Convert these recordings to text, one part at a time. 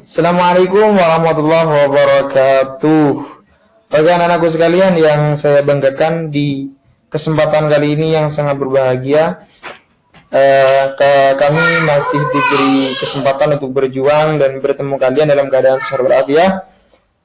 Assalamualaikum warahmatullahi wabarakatuh. Bagi anak-anakku sekalian yang saya banggakan di kesempatan kali ini yang sangat berbahagia, kami masih diberi kesempatan untuk berjuang dan bertemu kalian dalam keadaan sehat walafiat.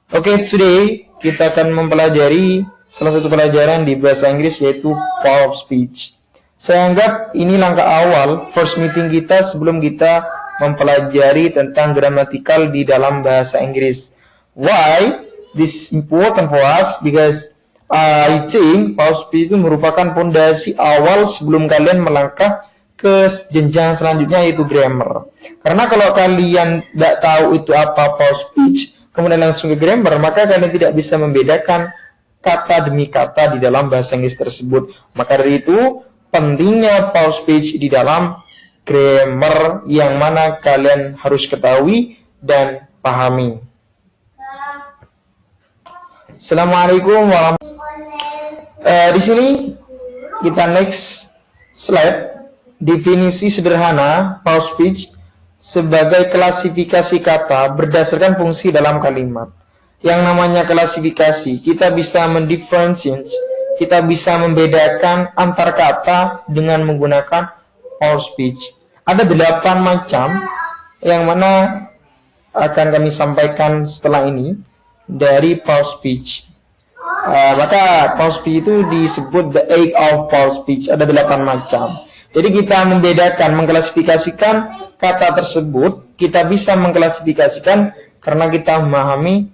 Today kita akan mempelajari salah satu pelajaran di bahasa Inggris yaitu power of speech. Saya anggap ini langkah awal, first meeting kita sebelum kita mempelajari tentang gramatikal di dalam bahasa Inggris. Why this is important for us? Because I think power of speech itu merupakan fondasi awal sebelum kalian melangkah ke jenjang selanjutnya yaitu grammar. Karena kalau kalian tidak tahu itu apa power speech, kemudian langsung ke grammar, maka kalian tidak bisa membedakan kata demi kata di dalam bahasa Inggris tersebut. Maka dari itu, pentingnya power speech di dalam grammar yang mana kalian harus ketahui dan pahami. Assalamualaikum warahmatullahi wabarakatuh. Di sini kita next slide. Definisi sederhana power speech sebagai klasifikasi kata berdasarkan fungsi dalam kalimat. Yang namanya klasifikasi, kita bisa mendifferentiate, kita bisa membedakan antar kata dengan menggunakan power speech. Ada 8 macam yang mana akan kami sampaikan setelah ini dari power speech. Maka power speech itu disebut the eight of power speech. Ada 8 macam. Jadi kita membedakan, mengklasifikasikan kata tersebut. Kita bisa mengklasifikasikan karena kita memahami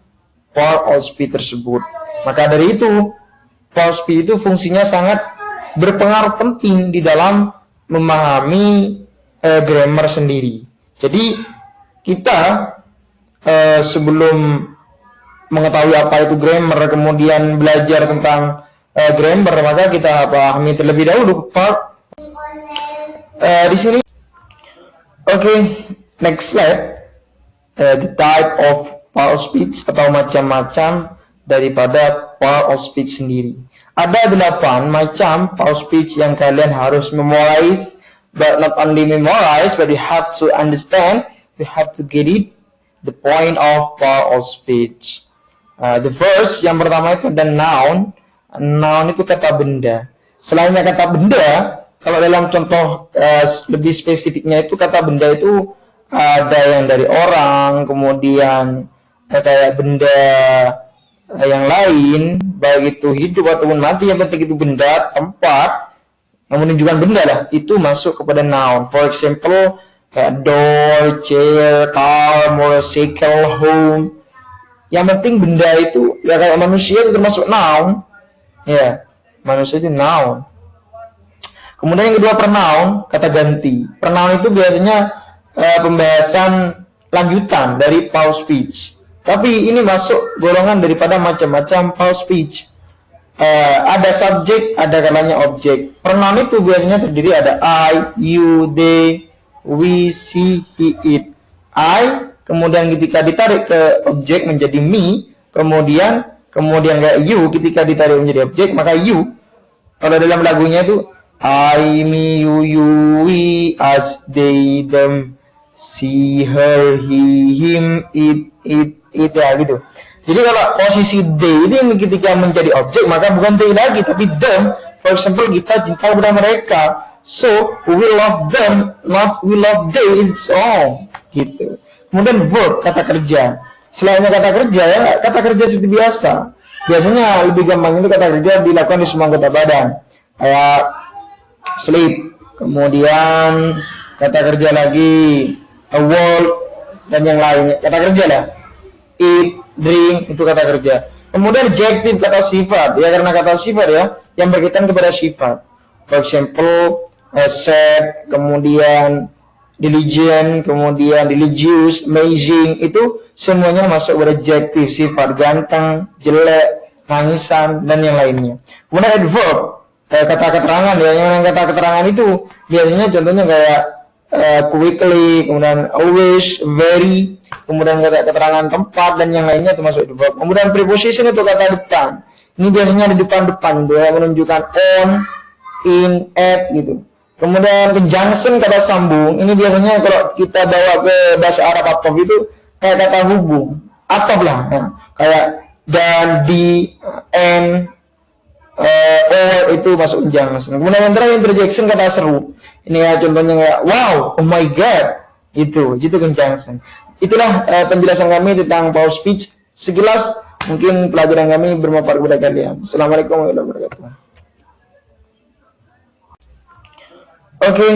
power of speech tersebut. Maka dari itu power speech itu fungsinya sangat berpengaruh penting di dalam memahami grammar sendiri. Jadi kita sebelum mengetahui apa itu grammar, kemudian belajar tentang grammar, maka kita pahami terlebih dahulu di sini. Next slide. The type of power of speech atau macam-macam daripada power of speech sendiri. Ada 8 macam power speech yang kalian harus memorize, but not only memorize, but you have to understand, you have to get it, the point of power of speech. The first, yang pertama itu ada noun. Noun itu kata benda. Selainnya kata benda, kalau dalam contoh lebih spesifiknya itu kata benda itu ada yang dari orang, kemudian kayak benda yang lain, baik itu hidup ataupun mati, yang penting itu benda, tempat yang menunjukkan benda lah, itu masuk kepada noun. For example, kayak door, chair, car, motorcycle, home. Yang penting benda itu, ya kayak manusia itu termasuk noun. Ya, manusia itu noun. Kemudian yang kedua pronoun, kata ganti. Pronoun itu biasanya pembahasan lanjutan dari power speech. Tapi ini masuk golongan daripada macam-macam power speech. Ada subjek, ada kalanya objek. Pronoun itu biasanya terdiri ada I, you, they, we, she, he, it. I, kemudian ketika ditarik ke objek menjadi me, kemudian kayak you, ketika ditarik menjadi objek maka you. Kalau dalam lagunya itu I, me, you, we, us, they, them, she, her, he, him, it, ya gitu. Jadi kalau posisi they ini ketika menjadi objek maka bukan they lagi tapi them. For example, kita cinta kepada mereka, so we love them, not we love they, it's all gitu. Kemudian verb, kata kerja. Selainnya kata kerja, ya kata kerja seperti biasa. Biasanya lebih gampang itu kata kerja dilakukan di semua anggota badan. Kayak sleep, kemudian kata kerja lagi work dan yang lainnya, kata kerja lah. Eat, drink, itu kata kerja. Kemudian adjective, kata sifat, ya karena kata sifat ya yang berkaitan kepada sifat. For example, sad, kemudian diligent, kemudian religious, amazing, itu semuanya masuk pada adjective, sifat, ganteng, jelek, nangisan dan yang lainnya. Kemudian adverb, kata keterangan ya, yang kata keterangan itu biasanya contohnya kayak quickly, kemudian always, very, kemudian kata keterangan tempat dan yang lainnya termasuk adverb. Kemudian preposition itu kata depan. Ini biasanya di depan-depan dia menunjukkan on, in, at gitu. Kemudian conjunction, kata sambung. Ini biasanya kalau kita bawa ke bahasa Arab atau itu kayak kata hubung, atau lah, ya. Kayak dan, di, and, or itu masuk conjunction. Kemudian yang terakhir interjection kata seru. Ini ya contohnya kayak wow, oh my god, itu conjunction. Itulah penjelasan kami tentang power speech. Sekilas mungkin pelajaran kami bermanfaat kepada kalian. Assalamualaikum warahmatullahi wabarakatuh. Oke.